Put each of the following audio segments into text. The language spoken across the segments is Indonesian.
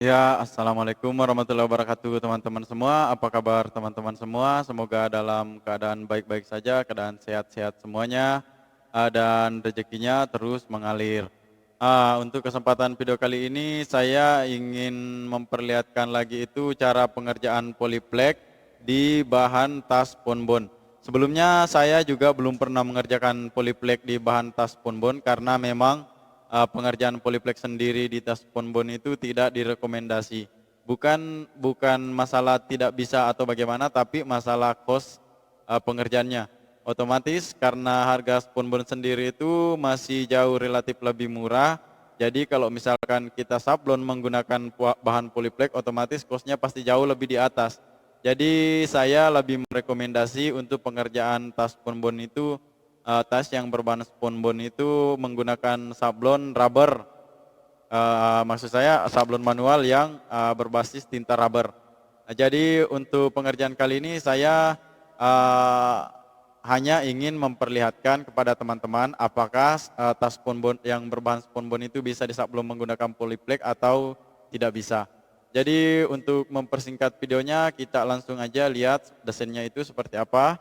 Ya, Assalamualaikum warahmatullahi wabarakatuh teman-teman semua. Apa kabar teman-teman semua? Semoga dalam keadaan baik-baik saja, keadaan sehat-sehat semuanya, dan rezekinya terus mengalir. Untuk kesempatan video kali ini saya ingin memperlihatkan lagi itu cara pengerjaan polyplek di bahan tas ponbon. Sebelumnya saya juga belum pernah mengerjakan polyplek di bahan tas ponbon karena memang pengerjaan polyplek sendiri di tas ponbon itu tidak direkomendasi. Bukan masalah tidak bisa atau bagaimana, tapi masalah cost pengerjaannya. Otomatis karena harga ponbon sendiri itu masih jauh relatif lebih murah. Jadi kalau misalkan kita sablon menggunakan bahan polyplek, otomatis costnya pasti jauh lebih di atas. Jadi saya lebih merekomendasi untuk pengerjaan tas ponbon itu tas yang berbahan sponbon itu menggunakan sablon rubber. Maksud saya sablon manual yang berbasis tinta rubber. Jadi untuk pengerjaan kali ini saya uh, hanya ingin memperlihatkan kepada teman-teman apakah tas sponbon yang berbahan sponbon itu bisa disablon menggunakan polyplek atau tidak bisa. Jadi untuk mempersingkat videonya kita langsung aja lihat desainnya itu seperti apa.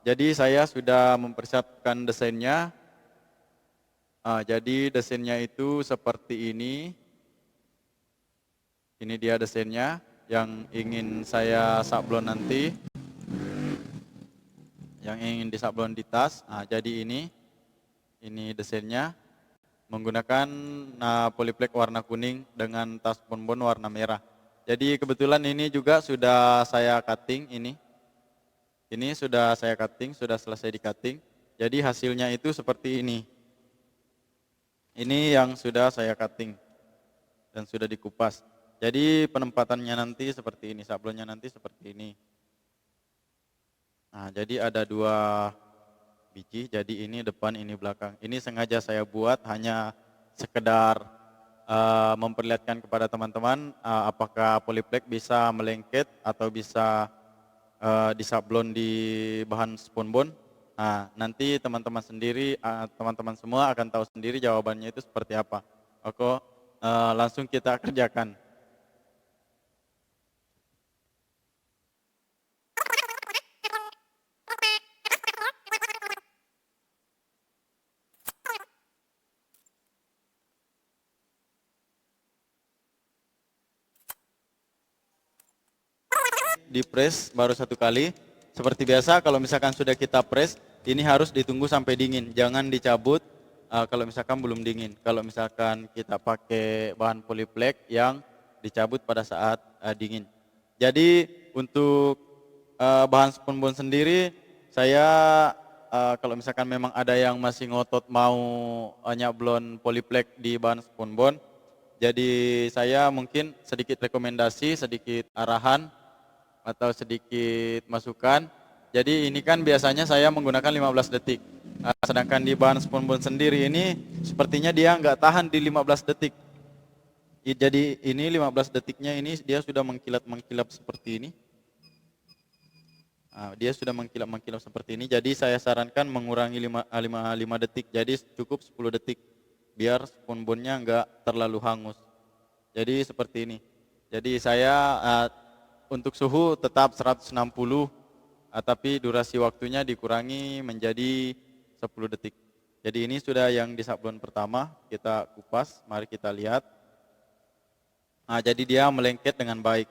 Jadi saya sudah mempersiapkan desainnya. Jadi desainnya itu seperti ini. Ini dia desainnya yang ingin saya sablon nanti, yang ingin disablon di tas. Jadi ini desainnya menggunakan polyplek warna kuning dengan tas ponbon warna merah. Jadi kebetulan ini juga sudah saya cutting ini. Ini sudah saya cutting, sudah selesai di cutting. Jadi hasilnya itu seperti ini. Ini yang sudah saya cutting dan sudah dikupas. Jadi penempatannya nanti seperti ini, sablonnya nanti seperti ini. Jadi ada 2 biji, jadi ini depan, ini belakang. Ini sengaja saya buat hanya sekedar memperlihatkan kepada teman-teman apakah polyplek bisa melengket atau bisa disablon di bahan sponbon. Nanti teman-teman sendiri, teman-teman semua akan tahu sendiri jawabannya itu seperti apa. Oke, langsung kita kerjakan. Di press baru 1 kali. Seperti biasa kalau misalkan sudah kita press, ini harus ditunggu sampai dingin. Jangan dicabut kalau misalkan belum dingin. Kalau misalkan kita pakai bahan polyplek yang dicabut pada saat dingin. Jadi untuk bahan sponbon sendiri, saya kalau misalkan memang ada yang masih ngotot mau nyablon polyplek di bahan sponbon, jadi saya mungkin sedikit rekomendasi, sedikit arahan atau sedikit masukan. Jadi ini kan biasanya saya menggunakan 15 detik. Sedangkan di bahan sponbon sendiri ini sepertinya dia nggak tahan di 15 detik. Jadi ini 15 detiknya ini dia sudah mengkilap seperti ini. Dia sudah mengkilap seperti ini. Jadi saya sarankan mengurangi 5 detik. Jadi cukup 10 detik biar sponbonnya nggak terlalu hangus. Jadi seperti ini. Jadi saya untuk suhu tetap 160, tapi durasi waktunya dikurangi menjadi 10 detik. Jadi ini sudah yang di sablon pertama, kita kupas, mari kita lihat. Jadi dia melengket dengan baik.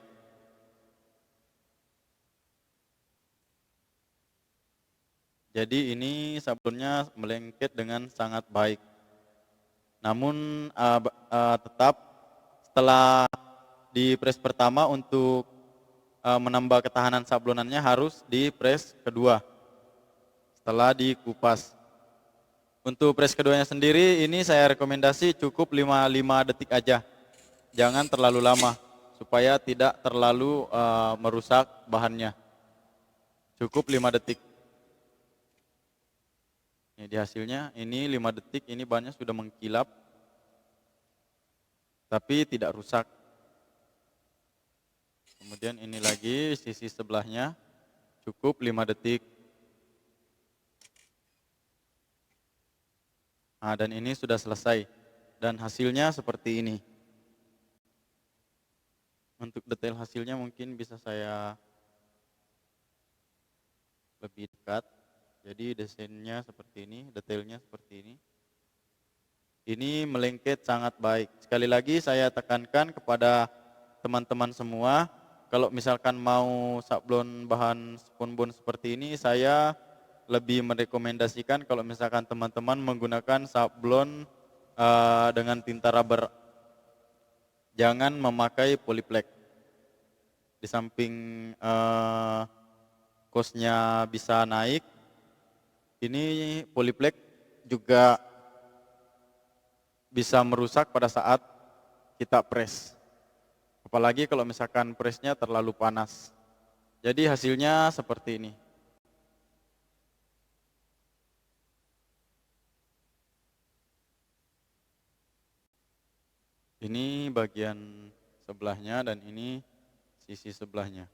Jadi ini sablonnya melengket dengan sangat baik. Namun tetap setelah di press pertama untuk menambah ketahanan sablonannya harus di press kedua setelah dikupas. Untuk press keduanya sendiri ini saya rekomendasi cukup 5 detik aja. Jangan terlalu lama supaya tidak terlalu merusak bahannya. Cukup 5 detik. Ini di hasilnya, ini 5 detik, ini bahannya sudah mengkilap tapi tidak rusak. Kemudian ini lagi sisi sebelahnya, cukup 5 detik. Dan ini sudah selesai dan hasilnya seperti ini. Untuk detail hasilnya mungkin bisa saya lebih dekat. Jadi desainnya seperti ini, detailnya seperti ini. Ini melengket sangat baik. Sekali lagi saya tekankan kepada teman-teman semua, kalau misalkan mau sablon bahan spunbone seperti ini, saya lebih merekomendasikan kalau misalkan teman-teman menggunakan sablon dengan tinta rubber. Jangan memakai polyplek. Di samping cost-nya bisa naik, ini polyplek juga bisa merusak pada saat kita press. Apalagi kalau misalkan pressnya terlalu panas. Jadi hasilnya seperti ini. Ini bagian sebelahnya dan ini sisi sebelahnya.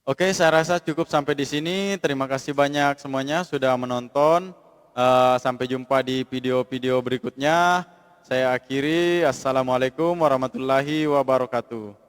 Oke, saya rasa cukup sampai di sini. Terima kasih banyak semuanya sudah menonton. Sampai jumpa di video-video berikutnya. Saya akhiri. Assalamualaikum warahmatullahi wabarakatuh.